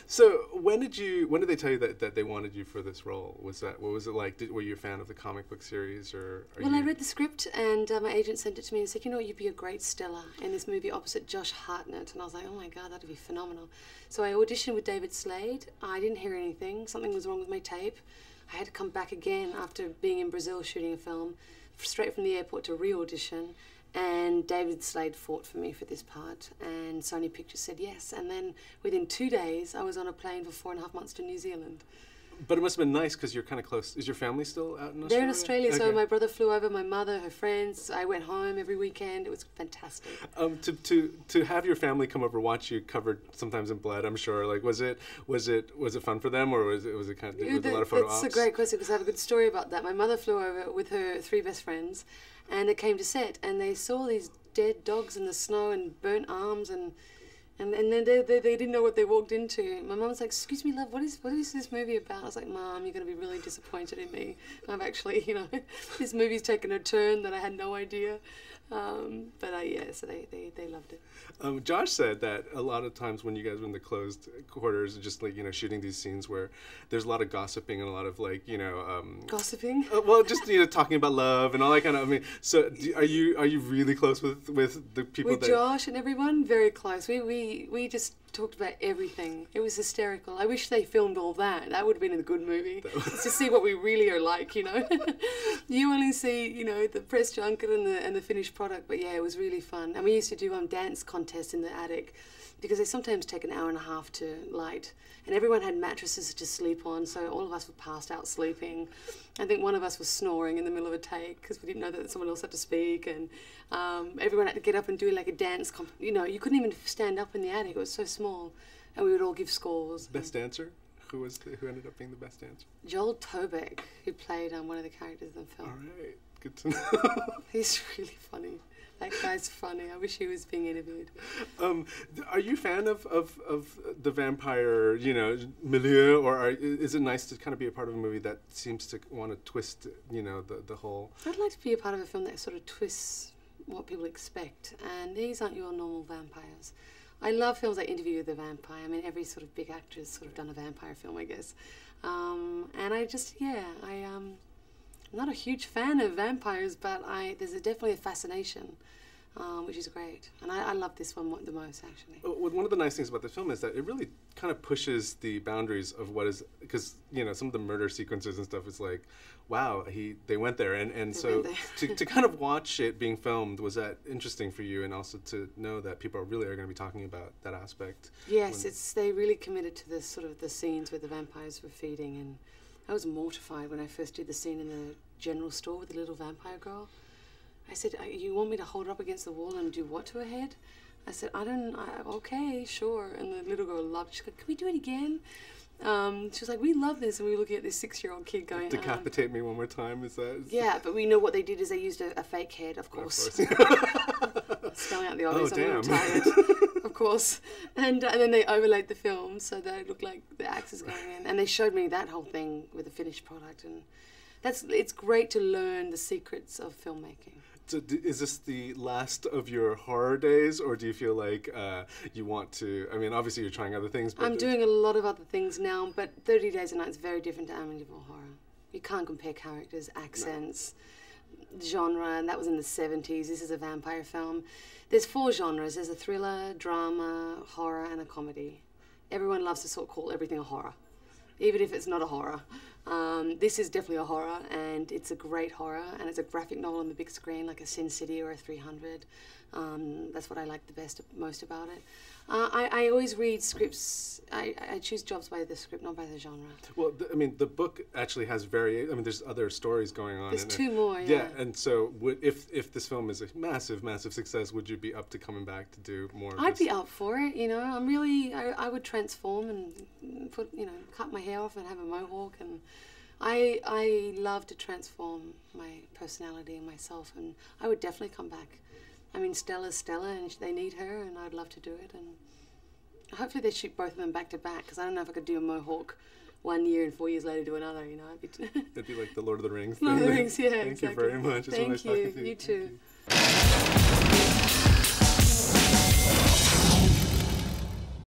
So when did they tell you that they wanted you for this role? What was it like? Were you a fan of the comic book series, or? Well, I read the script, and my agent sent it to me and said, you know, you'd be a great Stella in this movie opposite Josh Hartnett. And I was like, oh my God, that'd be phenomenal. So I auditioned with David Slade. I didn't hear anything. Something was wrong with my tape. I had to come back again after being in Brazil shooting a film, straight from the airport to re-audition. And David Slade fought for me for this part, and Sony Pictures said yes. And then within 2 days, I was on a plane for 4.5 months to New Zealand. But it must have been nice because you're kind of close. Is your family still out in Australia? They're in Australia, okay. so my brother flew over, my mother, her friends. I went home every weekend. It was fantastic. To have your family come over, watch you covered sometimes in blood, I'm sure. Like, was it fun for them, or was it kind of a lot of photo ops? That's a great question because I have a good story about that. My mother flew over with her 3 best friends, and they came to set, and they saw these dead dogs in the snow and burnt arms, and then they didn't know what they walked into. My mum was like, excuse me, love, what is this movie about? I was like, Mom, you're going to be really disappointed in me. I've actually, you know, this movie's taken a turn that I had no idea. Yeah, so they loved it. Josh said that a lot of times when you guys were in the closed quarters, just like, you know, shooting these scenes where there's a lot of gossiping and a lot of, like, you know, gossiping? Well, just, you know, talking about love and all that kind of. I mean, so are you really close with the people with Josh and everyone? Very close. We just talked about everything. It was hysterical. I wish they filmed all that. That would have been a good movie. To see what we really are like, you know. You only see, you know, the press junket and the finished product, but yeah, it was really fun. And we used to do dance contests in the attic because they sometimes take an hour and a half to light, and everyone had mattresses to sleep on, so all of us were passed out sleeping. I think one of us was snoring in the middle of a take because we didn't know that someone else had to speak, and everyone had to get up and do like a dance you know, you couldn't even stand up in the attic. It was so small, and we would all give scores. Best dancer? Who ended up being the best dancer? Joel Tobeck, who played one of the characters in the film. All right, good to know. He's really funny. That guy's funny. I wish he was being interviewed. Are you a fan of the vampire, you know, milieu, or is it nice to kind of be a part of a movie that seems to want to twist, you know, the whole? I'd like to be a part of a film that sort of twists what people expect, and these aren't your normal vampires. I love films like Interview with the Vampire. I mean, every sort of big actor has sort of done a vampire film, I guess. And I just, yeah, I'm not a huge fan of vampires, but there's definitely a fascination, which is great. And I love this one the most, actually. Well, one of the nice things about the film is that it really kind of pushes the boundaries of what is, because, you know, some of the murder sequences and stuff is like, wow, they went there. And so to kind of watch it being filmed, was that interesting for you? And also to know that people really are going to be talking about that aspect? Yes, they really committed to the scenes where the vampires were feeding, and I was mortified when I first did the scene in the general store with the little vampire girl. I said, you want me to hold her up against the wall and do what to her head? I said, okay, sure. And the little girl loved it. She said, can we do it again? She was like, we love this. And we were looking at this 6-year-old kid going, decapitate me one more time, is that? Yeah, but we know what they did is they used a fake head, of course. Spelling out the obvious, I'm a little tired. Of course. And then they overlaid the film so that it looked like the axe is going in. And they showed me that whole thing with the finished product. And it's great to learn the secrets of filmmaking. So is this the last of your horror days, or do you feel like you want to, I mean, obviously you're trying other things, but... I'm doing a lot of other things now, but 30 Days a Night is very different to Amityville Horror. You can't compare characters, accents, genre, and that was in the 70s. This is a vampire film. There's 4 genres. There's a thriller, drama, horror, and a comedy. Everyone loves to sort of call everything a horror, even if it's not a horror. This is definitely a horror, and it's a great horror, and it's a graphic novel on the big screen, like a Sin City or a 300. That's what I like most about it. I always read scripts. I choose jobs by the script, not by the genre. Well, I mean, the book actually has there's other stories going on. There's 2 more, yeah. Yeah, and so if this film is a massive, massive success, would you be up to coming back to do more of this? I'd be up for it, you know. I would transform and cut my hair off and have a mohawk, and I love to transform my personality and myself, and I would definitely come back. I mean, Stella's Stella, and they need her, and I'd love to do it. And hopefully they shoot both of them back to back, because I don't know if I could do a mohawk 1 year and 4 years later do another, you know. It'd be like the Lord of the Rings. Lord of the Rings, yeah, Thank you very much. Thank you. Nice talking to you. You too.